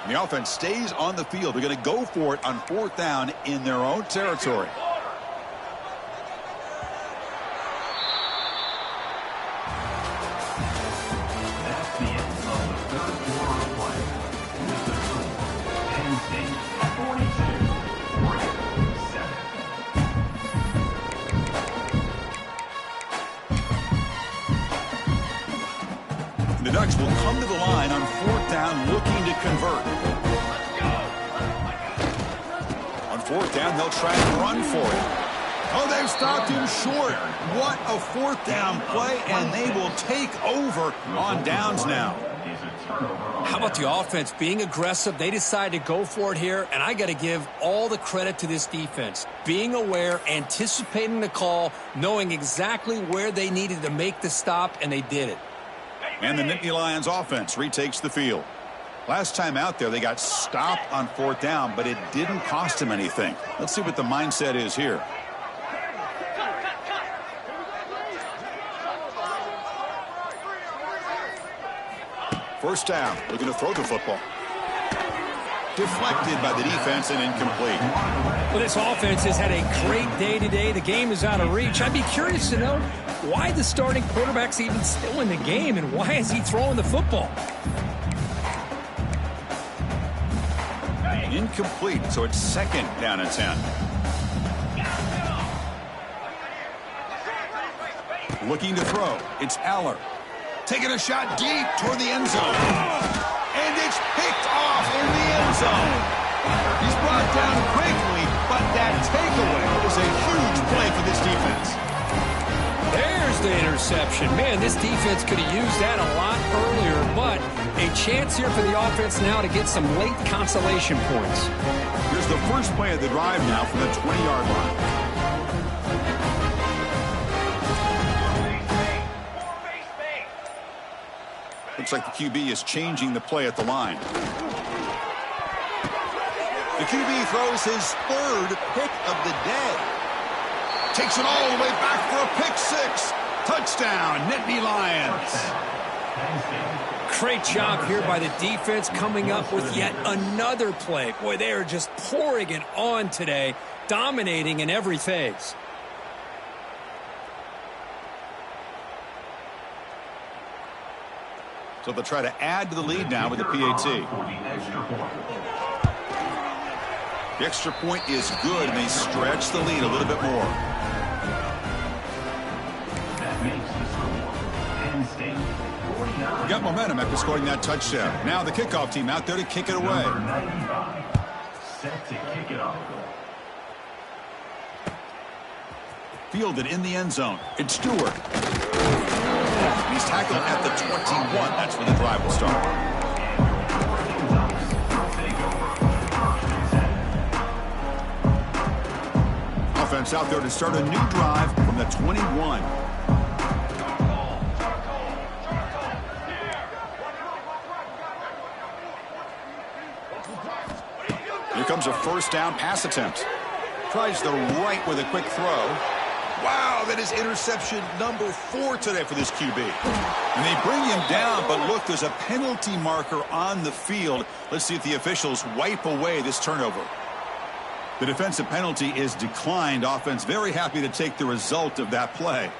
And the offense stays on the field. They're going to go for it on 4th down in their own territory. The Ducks will come to the line on 4th down looking to convert. On 4th down, they'll try and run for it. Oh, they've stopped him short. What a 4th down play, and they will take over on downs now. How about the offense being aggressive? They decide to go for it here, and I got to give all the credit to this defense. Being aware, anticipating the call, knowing exactly where they needed to make the stop, and they did it. And the Nittany Lions offense retakes the field. Last time out there, they got stopped on 4th down, but it didn't cost them anything. Let's see what the mindset is here. First down, looking to throw the football. Deflected by the defense and incomplete. Well, this offense has had a great day today. The game is out of reach. I'd be curious to know why the starting quarterback's even still in the game and why is he throwing the football? Incomplete, so it's 2nd down and 10. Looking to throw. It's Aller. Taking a shot deep toward the end zone. And it's picked off in the end zone. He's brought down quickly, but that takeaway is a huge play for this defense. There's the interception. Man, this defense could have used that a lot earlier, but a chance here for the offense now to get some late consolation points. Here's the first play of the drive now from the 20-yard line. Looks like the QB is changing the play at the line. The QB throws his 3rd pick of the day. Takes it all the way back for a pick 6. Touchdown, Nittany Lions. Great job here by the defense coming up with yet another play. Boy, they are just pouring it on today, dominating in every phase. So they'll try to add to the lead now with the PAT. The extra point is good, and they stretch the lead a little bit more. That makes the score Penn State 49. Got momentum after scoring that touchdown. Now the kickoff team out there to kick it away. Number 95, set to kick it off. Fielded in the end zone. It's Stewart. He's tackled at the 21. That's where the drive will start. Offense out there to start a new drive from the 21. Here comes a first down pass attempt. Tries the right with a quick throw. Wow, that is interception number 4 today for this QB. And they bring him down, but look, there's a penalty marker on the field. Let's see if the officials wipe away this turnover. The defensive penalty is declined. Offense very happy to take the result of that play.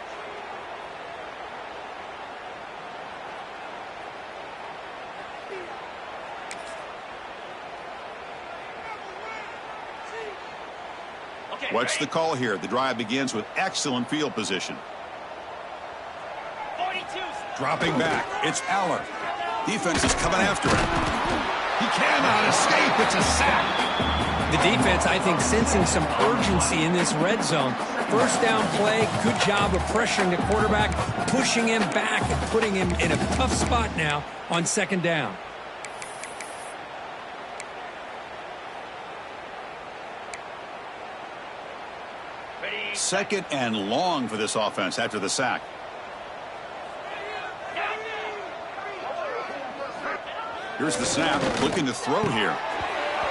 What's the call here? The drive begins with excellent field position. 42. Dropping back. It's Aller. Defense is coming after him. He cannot escape. It's a sack. The defense, I think, sensing some urgency in this red zone. First down play, good job of pressuring the quarterback, pushing him back and putting him in a tough spot now on 2nd down. Second and long for this offense after the sack. Here's the snap, looking to throw here.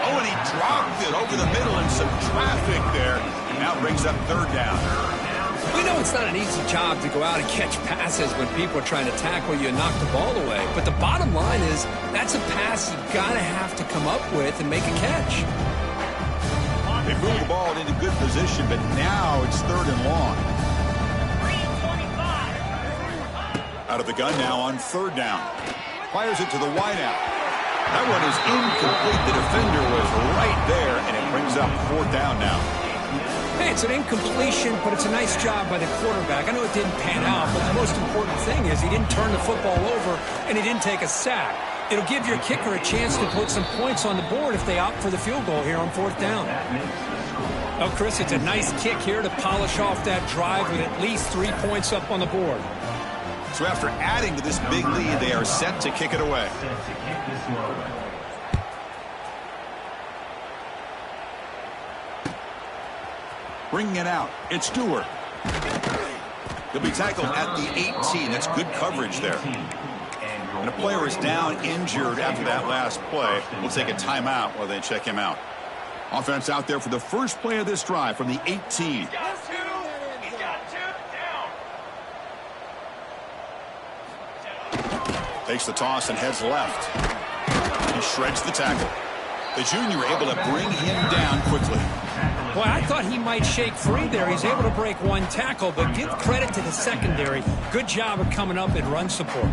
Oh, and he dropped it over the middle and some traffic there. Now brings up 3rd down. We know it's not an easy job to go out and catch passes when people are trying to tackle you and knock the ball away. But the bottom line is that's a pass you gotta have to come up with and make a catch. They moved the ball into good position, but now it's 3rd and long. 325. Out of the gun now on 3rd down. Fires it to the wideout. That one is incomplete. The defender was right there, and it brings up 4th down now. Hey, it's an incompletion, but it's a nice job by the quarterback. I know it didn't pan out, but the most important thing is he didn't turn the football over, and he didn't take a sack. It'll give your kicker a chance to put some points on the board if they opt for the field goal here on 4th down. Oh, Chris, it's a nice kick here to polish off that drive with at least 3 points up on the board. So after adding to this big lead, they are set to kick it away. Set to kick this one away. Bringing it out, it's Stewart. He'll be tackled at the 18. That's good coverage there. And a player is down injured after that last play. We'll take a timeout while they check him out. Offense out there for the first play of this drive from the 18. He's got two. He's got two. Down. Takes the toss and heads left. He shreds the tackle. The junior able to bring him down quickly. Well, I thought he might shake free there. He's able to break one tackle, but give credit to the secondary. Good job of coming up in run support.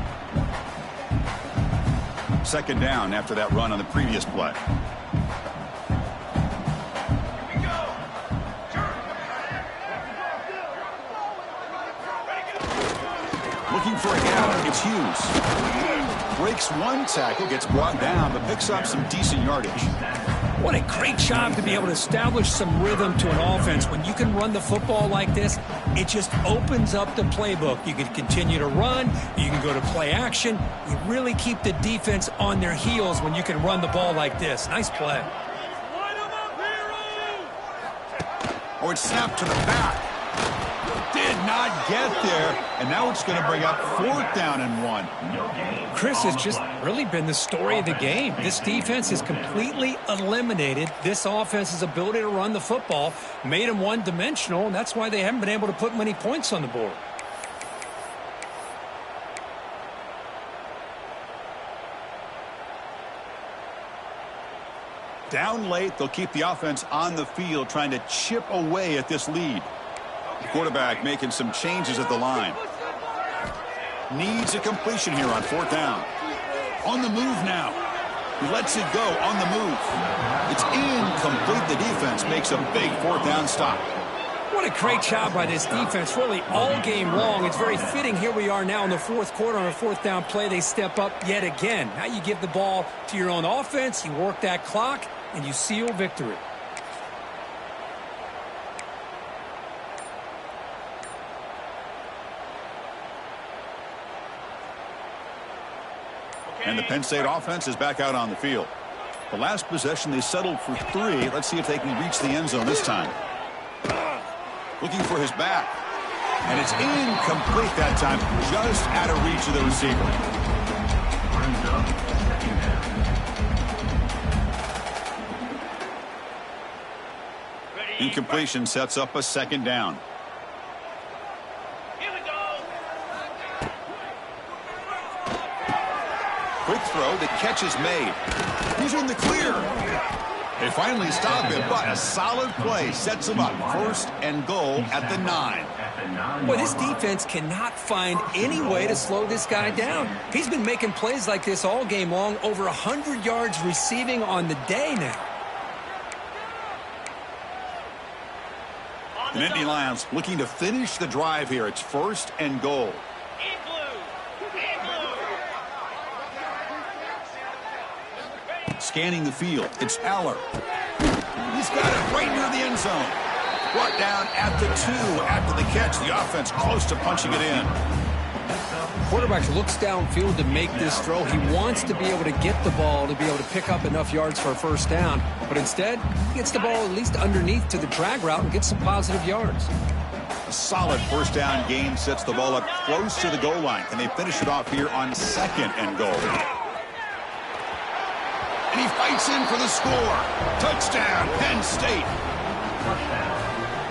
Second down after that run on the previous play. Looking for a gap. It's Hughes. Breaks one tackle, gets brought down, but picks up some decent yardage. What a great job to be able to establish some rhythm to an offense. When you can run the football like this, it just opens up the playbook. You can continue to run. You can go to play action. You really keep the defense on their heels when you can run the ball like this. Nice play. Oh, it's snapped to the back. Did not get there, and now it's going to bring up 4th down and 1. Chris has just really been the story of the game. This defense has completely eliminated this offense's ability to run the football, made them one-dimensional, and that's why they haven't been able to put many points on the board. Down late, they'll keep the offense on the field trying to chip away at this lead. The quarterback making some changes at the line. Needs a completion here on 4th down. On the move now. He lets it go on the move. It's incomplete. The defense makes a big 4th down stop. What a great job by this defense, really all game long. It's very fitting. Here we are now in the 4th quarter on a 4th down play. They step up yet again. Now you give the ball to your own offense, you work that clock, and you seal victory. And the Penn State offense is back out on the field. The last possession, they settled for 3. Let's see if they can reach the end zone this time. Looking for his back. And it's incomplete that time, just out of reach of the receiver. Incompletion sets up a 2nd down. Quick throw, the catch is made. He's in the clear. They finally stop him, but a solid play sets him up. 1st and goal at the 9. Well, this defense cannot find any way to slow this guy down. He's been making plays like this all game long, over 100 yards receiving on the day now. The Nittany Lions looking to finish the drive here. It's 1st and goal. Scanning the field. It's Eller. He's got it right near the end zone. Brought down at the 2 after the catch. The offense close to punching it in. Quarterback looks downfield to make this throw. He wants to be able to get the ball to be able to pick up enough yards for a 1st down. But instead, he gets the ball at least underneath to the drag route and gets some positive yards. A solid 1st down gain sets the ball up close to the goal line. Can they finish it off here on 2nd and goal? And he fights in for the score. Touchdown, Penn State.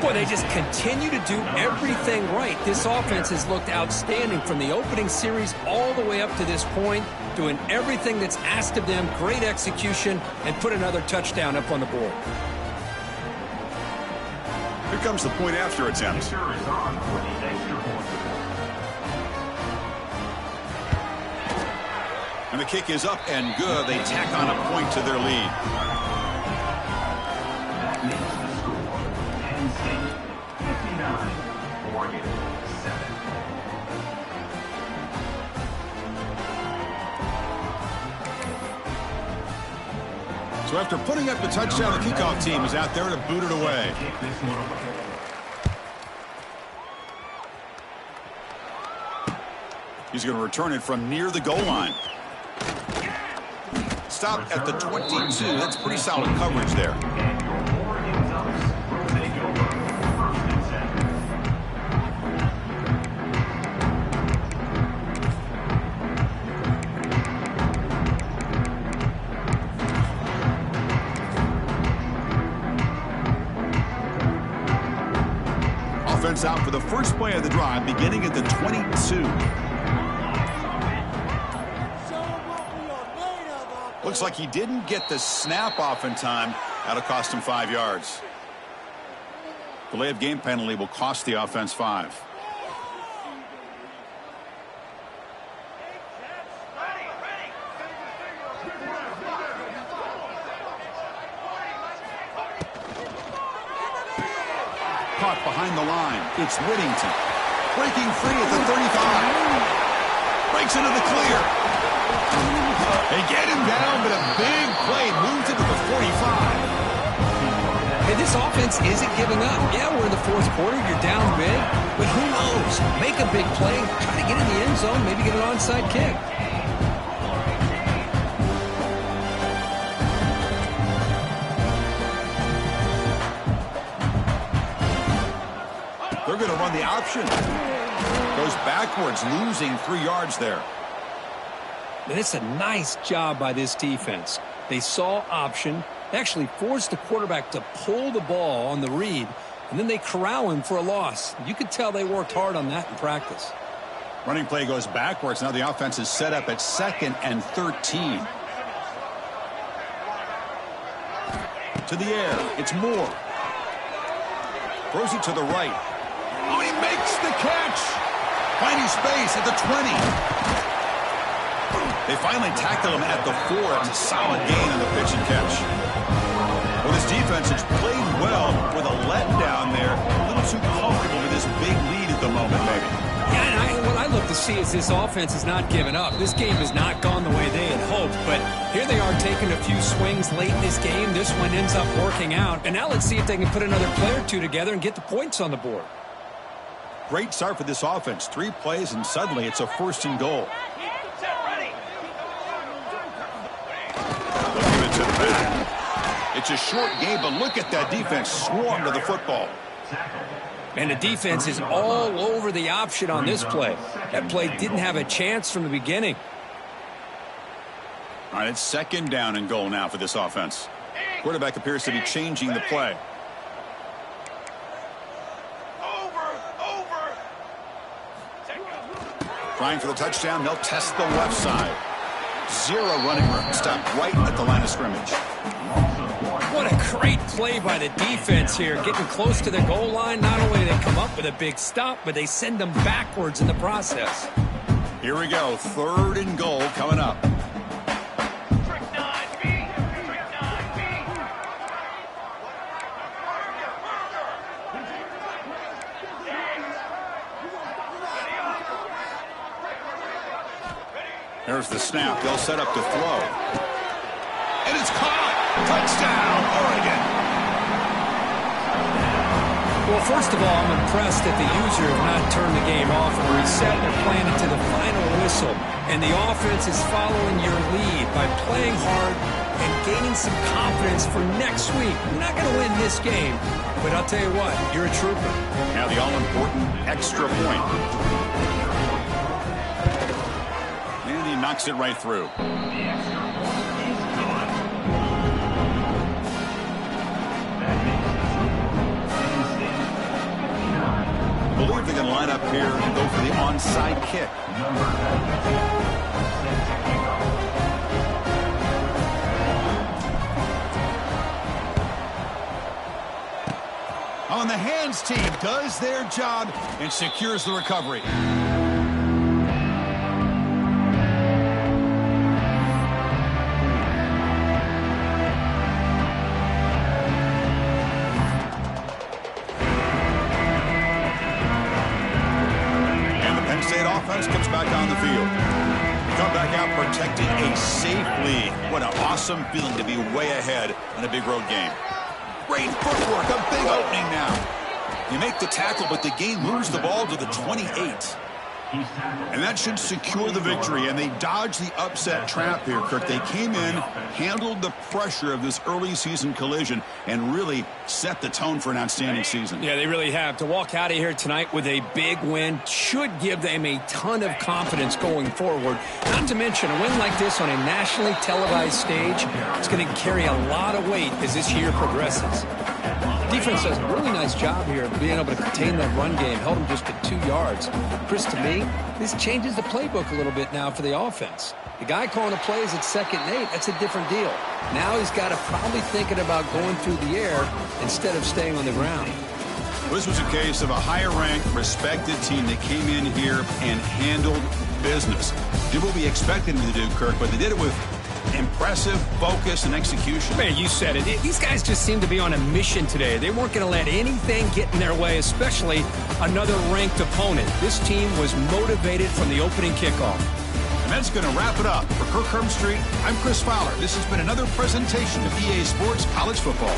Boy, they just continue to do everything right. This offense has looked outstanding from the opening series all the way up to this point, doing everything that's asked of them, great execution, and put another touchdown up on the board. Here comes the point after attempt. And the kick is up and good. They tack on a point to their lead. So after putting up the touchdown, the kickoff team is out there to boot it away. He's going to return it from near the goal line. Stop at the 22. That's pretty solid coverage there. offense out for the first play of the drive, beginning at the 22. Looks like he didn't get the snap off in time. That'll cost him 5 yards. Delay of game penalty will cost the offense 5. Caught behind the line. It's Whittington. Breaking free at the 35. Breaks into the clear. They get him down, but a big play moves it to the 45. Hey, this offense isn't giving up. Yeah, we're in the fourth quarter. You're down big. But who knows? Make a big play. Try to get in the end zone. Maybe get an onside kick. They're going to run the option. Goes backwards, losing 3 yards there. And it's a nice job by this defense. They saw option, actually forced the quarterback to pull the ball on the read, and then they corral him for a loss. You could tell they worked hard on that in practice. Running play goes backwards. Now the offense is set up at 2nd and 13. To the air. It's Moore. Throws it to the right. Oh, he makes the catch. Finding space at the 20. They finally tackled him at the 4. It's a solid gain on the pitch and catch. Well, this defense has played well with a letdown there. A little too comfortable with this big lead at the moment, maybe. Yeah, and what I look to see is this offense is not giving up. This game has not gone the way they had hoped, but here they are taking a few swings late in this game. This one ends up working out, and now let's see if they can put another play or two together and get the points on the board. Great start for this offense. 3 plays, and suddenly it's a 1st and goal. They'll give it to the back. It's a short game, but look at that defense swarm to the football. And the defense is all over the option on this play. That play didn't have a chance from the beginning. All right, it's 2nd down and goal now for this offense. Quarterback appears to be changing the play. Trying for the touchdown, they'll test the left side. 0 running room, stopped right at the line of scrimmage. What a great play by the defense here. Getting close to the goal line, not only do they come up with a big stop, but they send them backwards in the process. Here we go, 3rd and goal coming up. There's the snap. They'll set up to throw. And it's caught. Touchdown, Oregon. Well, first of all, I'm impressed that the user have not turned the game off and reset. They're playing it to the final whistle. And the offense is following your lead by playing hard and gaining some confidence for next week. We're not going to win this game, but I'll tell you what, you're a trooper. Now the all-important extra point. And he knocks it right through. I believe they're going to line up here and go for the onside kick. On the hands team does their job and secures the recovery. Offense comes back on the field. You come back out protecting a safe lead. What an awesome feeling to be way ahead in a big road game. Great footwork, a big opening now. You make the tackle, but the game moves the ball to the 28. And that should secure the victory, and they dodged the upset trap here, Kirk. They came in, handled the pressure of this early season collision, and really set the tone for an outstanding season. Yeah, they really have. To walk out of here tonight with a big win should give them a ton of confidence going forward. Not to mention, a win like this on a nationally televised stage, it's going to carry a lot of weight as this year progresses. Defense does a really nice job here of being able to contain that run game. Held him just to 2 yards. Chris, to me, this changes the playbook a little bit now for the offense. The guy calling the plays at 2nd and 8, that's a different deal. Now he's got to probably thinking about going through the air instead of staying on the ground. This was a case of a higher-ranked, respected team that came in here and handled business. Did what we expected them to do, Kirk, but they did it with impressive focus and execution. Man, you said it. These guys just seem to be on a mission today. They weren't going to let anything get in their way, especially another ranked opponent. This team was motivated from the opening kickoff. And that's going to wrap it up. For Kirk Herbstreit, I'm Chris Fowler. This has been another presentation of EA Sports College Football.